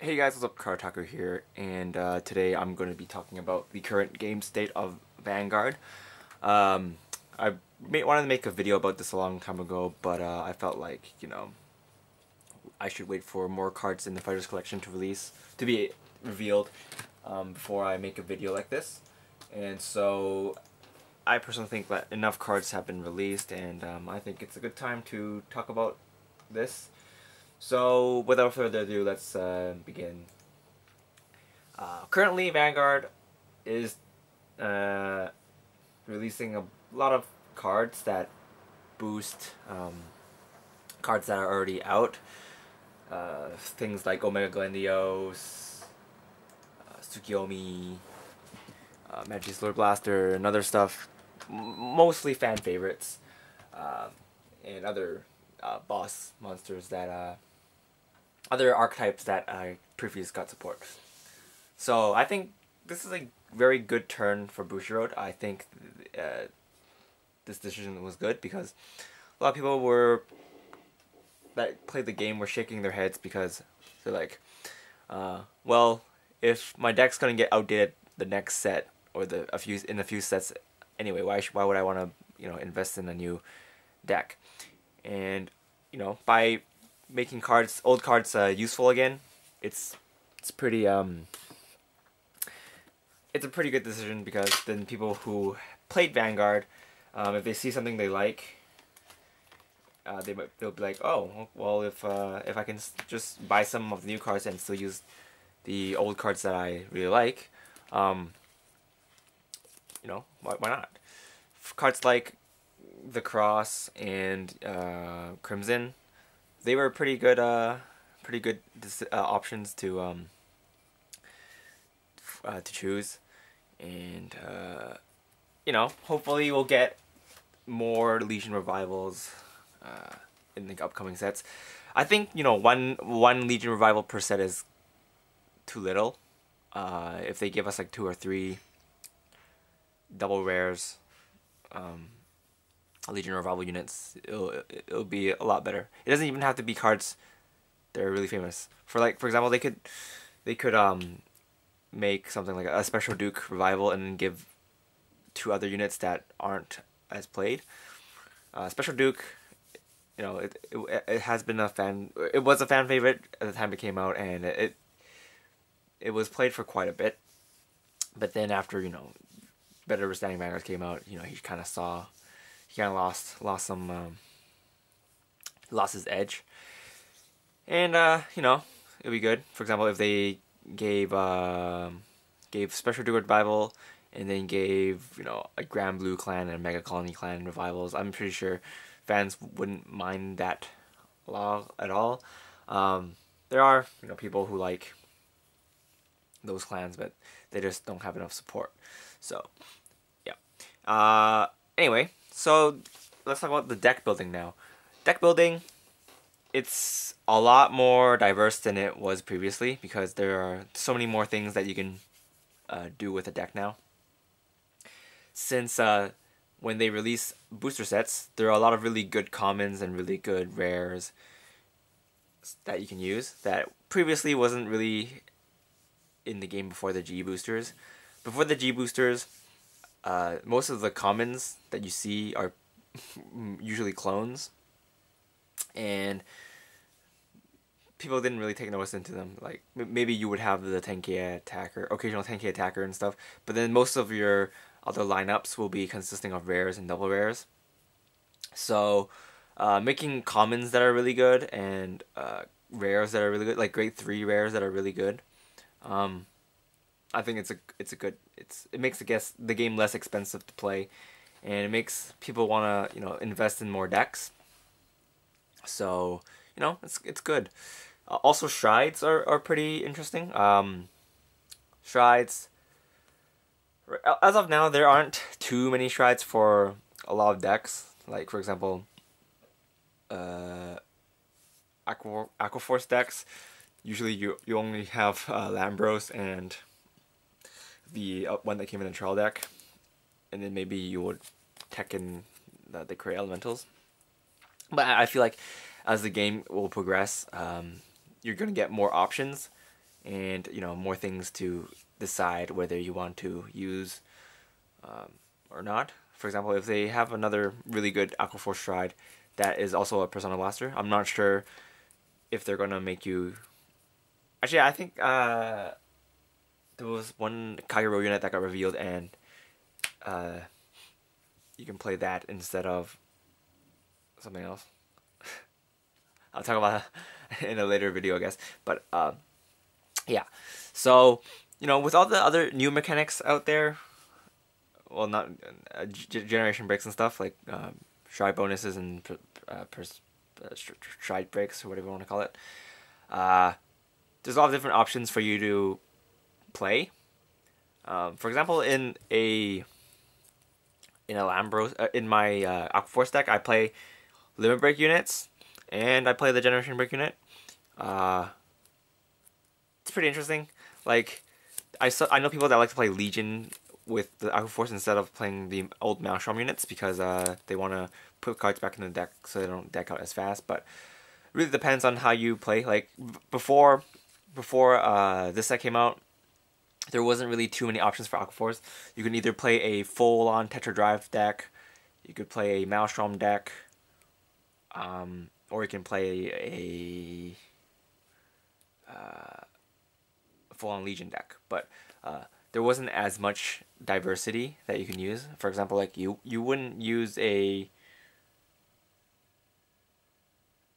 Hey guys, what's up? Cardfight here, and today I'm going to be talking about the current game state of Vanguard. I wanted to make a video about this a long time ago, but I felt like, I should wait for more cards in the Fighters Collection to be revealed before I make a video like this. And so I personally think that enough cards have been released, and I think it's a good time to talk about this. So, without further ado, let's begin. Currently, Vanguard is releasing a lot of cards that boost cards that are already out. Things like Omega Glendios, Tsukiyomi, Magic Lord Blaster, and other stuff. Mostly fan favorites, and other boss monsters that other archetypes that previously got support. So I think this is a very good turn for Bushiroad. I think this decision was good because a lot of people that played the game were shaking their heads because they're like, well, if my deck's gonna get outdated the next set or in a few sets anyway, why would I want to invest in a new deck? And by making old cards useful again, it's pretty it's a pretty good decision, because then people who played Vanguard, if they see something they like, they'll be like, oh well, if I can just buy some of the new cards and still use the old cards that I really like, why not? Cards like the Cross and Crimson, they were pretty good options to choose, and hopefully we'll get more Legion revivals in the upcoming sets. I think one Legion revival per set is too little. If they give us like 2 or 3 double rares, Legion revival units, it'll be a lot better. It doesn't even have to be cards that are really famous. For example, they could make something like a Special Duke revival and then give 2 other units that aren't as played. Special Duke, it has been it was a fan favorite at the time it came out, and it was played for quite a bit. But then after Better Understanding Vanguard came out, he kind of lost his edge. And it'll be good. For example, if they gave Special Duke revival and then gave a Grand Blue Clan and a Mega Colony Clan revivals, I'm pretty sure fans wouldn't mind that at all. There are people who like those clans, but they just don't have enough support. So yeah. Anyway, so let's talk about the deck building now. Deck building, it's a lot more diverse than it was previously, because there are so many more things that you can do with a deck now. Since when they release booster sets, there are a lot of really good commons and really good rares that you can use that previously wasn't really in the game before the G boosters. Before the G boosters, most of the commons that you see are usually clones, and people didn't really take notice into them. Like, maybe you would have the 10k attacker, occasional 10k attacker and stuff, but then most of your other lineups will be consisting of rares and double rares. So making commons that are really good and rares that are really good, like grade 3 rares that are really good, I think it makes the game less expensive to play, and it makes people want to invest in more decks. So it's good. Also, Strides are pretty interesting. Strides, as of now, there aren't too many Strides for a lot of decks. Like, for example, Aquaforce decks, usually you only have Lambros and the one that came in the trial deck, and then maybe you would tech in the Cray Elementals. But I feel like as the game will progress, you're going to get more options, and more things to decide whether you want to use or not. For example, if they have another really good Aqua Force Stride that is also a Persona Blaster, I'm not sure if they're gonna make you. Actually, I think there was one Kagero unit that got revealed, and you can play that instead of something else. I'll talk about that in a later video, I guess. But yeah, so with all the other new mechanics out there, well, not generation breaks and stuff like stride bonuses and stride breaks or whatever you want to call it. There's a lot of different options for you to play. For example, in Lambros, in my Aqua Force deck, I play limit break units, and I play the generation break unit. It's pretty interesting. Like, I know people that like to play Legion with the Aqua Force instead of playing the old Maelstrom units because they want to put cards back in the deck so they don't deck out as fast. But it really depends on how you play. Like before this set came out, there wasn't really too many options for Aqua Force. You can either play a full-on Tetra Drive deck, you could play a Maelstrom deck, or you can play a full-on Legion deck. But there wasn't as much diversity that you can use. For example, like you wouldn't use a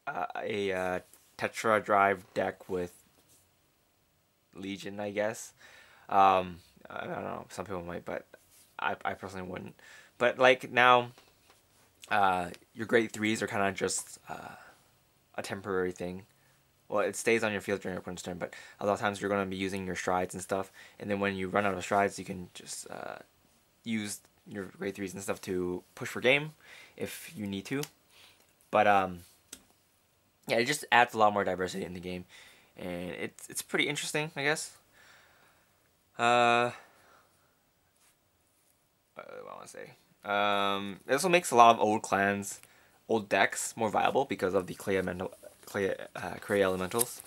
Tetra Drive deck with Legion, I guess. I don't know, some people might, but I personally wouldn't. But like now, your grade 3s are kind of just a temporary thing. Well, it stays on your field during your opponent's turn, but a lot of times you're going to be using your strides and stuff, and then when you run out of strides, you can just use your grade 3s and stuff to push for game if you need to. But yeah, it just adds a lot more diversity in the game, and it's pretty interesting, I guess. What do I want to say? It also makes a lot of old clans, old decks more viable because of the clay elementals.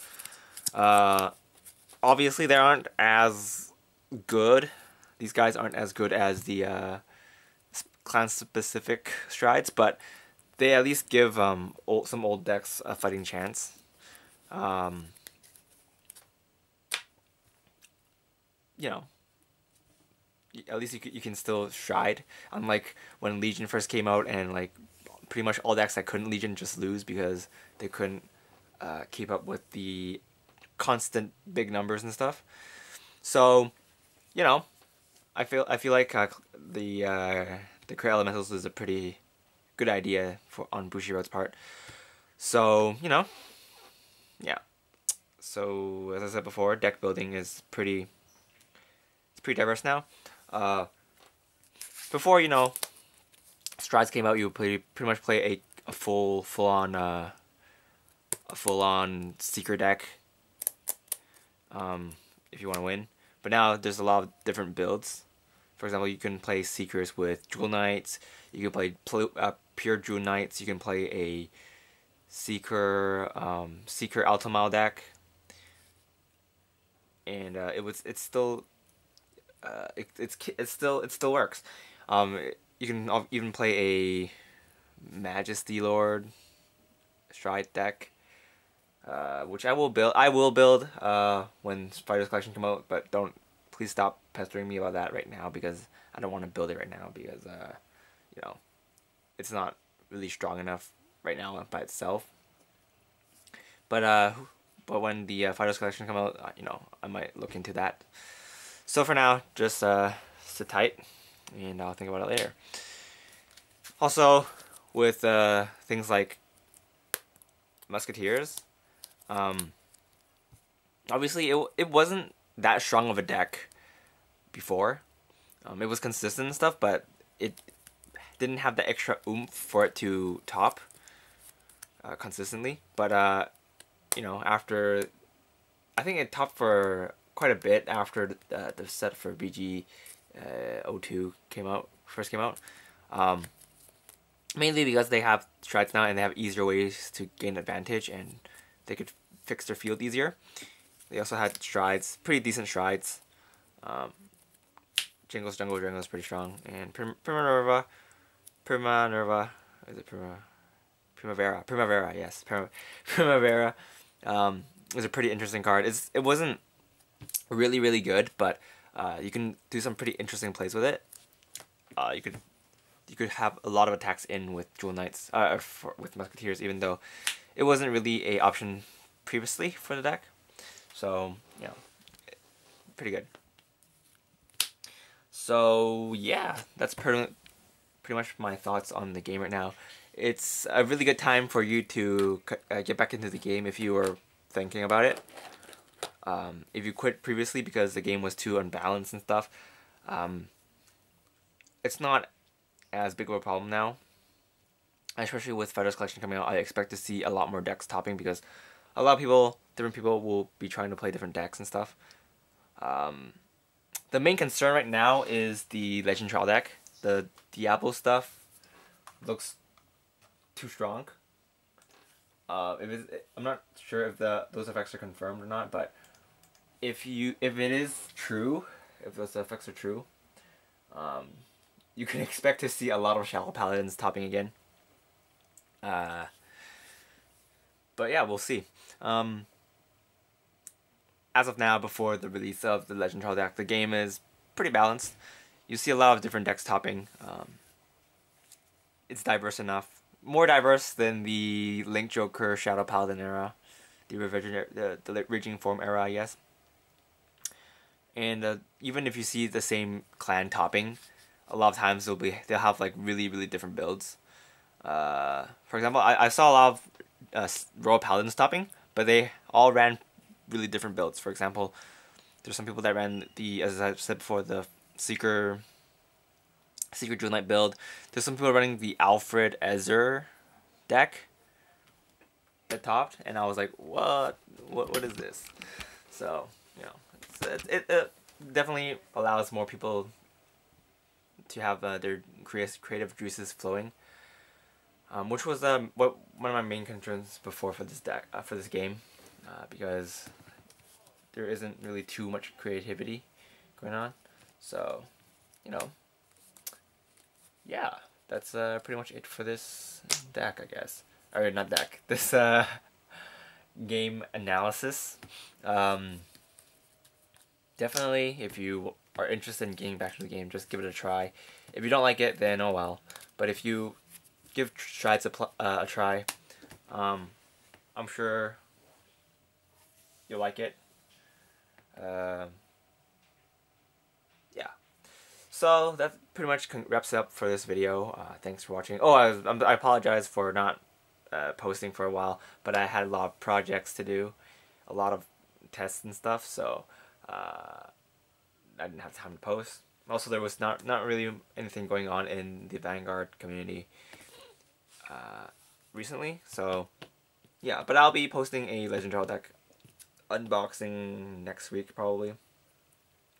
Obviously, they aren't as good. These guys aren't as good as the clan-specific strides, but they at least give some old decks a fighting chance. At least you can still stride. Unlike when Legion first came out, and like pretty much all decks that couldn't Legion just lose because they couldn't keep up with the constant big numbers and stuff. So, I feel like the Cray Elementals is a pretty good idea on Bushiroad's part. So yeah. So as I said before, deck building is pretty diverse now. Before strides came out, you would pretty much play a full on Seeker deck if you want to win. But now there's a lot of different builds. For example, you can play Seekers with Jewel Knights. You can play pure Jewel Knights. You can play a Seeker Altamile deck, and it still works. You can even play a Majesty Lord Stride deck, which I will build. When Fighters Collection come out, but please stop pestering me about that right now because I don't want to build it right now because it's not really strong enough right now by itself. But when the Fighters Collection come out, I might look into that. So for now, just sit tight, and I'll think about it later. Also, with things like Musketeers, obviously it wasn't that strong of a deck before. It was consistent and stuff, but it didn't have the extra oomph for it to top consistently. But after, I think it topped for quite a bit after the set for BG 02 first came out. Mainly because they have strides now and they have easier ways to gain advantage and they could fix their field easier. They also had strides, pretty decent strides. Jingle's Jungle Jungle is pretty strong, and Primanerva, is it Primavera, yes, Primavera. Is a pretty interesting card. It wasn't really good, but you can do some pretty interesting plays with it. You could have a lot of attacks in with Jewel Knights, with Musketeers, even though it wasn't really a option previously for the deck. So pretty good. So yeah, that's pretty much my thoughts on the game right now. It's a really good time for you to get back into the game if you were thinking about it. If you quit previously because the game was too unbalanced and stuff, it's not as big of a problem now. Especially with Fighters Collection coming out, I expect to see a lot more decks topping because a lot of different people will be trying to play different decks and stuff. The main concern right now is the Legend Trial deck. The Diablo stuff looks too strong. I'm not sure if those effects are confirmed or not, but if it is true, if those effects are true, you can expect to see a lot of Shadow Paladins topping again. But yeah, we'll see. As of now, before the release of the Legend Trial deck, the game is pretty balanced. You see a lot of different decks topping. It's diverse enough. More diverse than the Link Joker Shadow Paladin era. The Raging Form era, I guess. And even if you see the same clan topping, a lot of times they'll have like really different builds. For example, I saw a lot of Royal Paladins topping, but they all ran really different builds. For example, there's some people that ran as I said before, the Secret Jewel Knight build. There's some people running the Alfred Ezer deck that topped, and I was like, what is this? So it definitely allows more people to have their creative juices flowing, which was one of my main concerns before for this deck, for this game, because there isn't really too much creativity going on. So yeah, that's pretty much it for this deck, I guess. Or not deck, this game analysis. Definitely, if you are interested in getting back to the game, just give it a try. If you don't like it, then oh well. But if you give strides a try, I'm sure you'll like it. Yeah. So that pretty much wraps it up for this video. Thanks for watching. Oh, I apologize for not posting for a while, but I had a lot of projects to do, a lot of tests and stuff, so I didn't have time to post. Also, there was not really anything going on in the Vanguard community recently, so yeah. But I'll be posting a Legend Trial deck unboxing next week probably,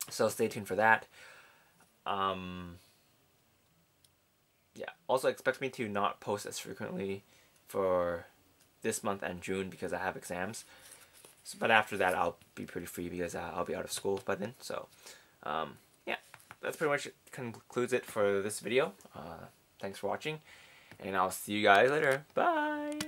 so stay tuned for that. Yeah, also expect me to not post as frequently for this month and June because I have exams. But after that, I'll be pretty free because I'll be out of school by then. So, yeah, that's pretty much concludes it for this video. Thanks for watching, and I'll see you guys later. Bye!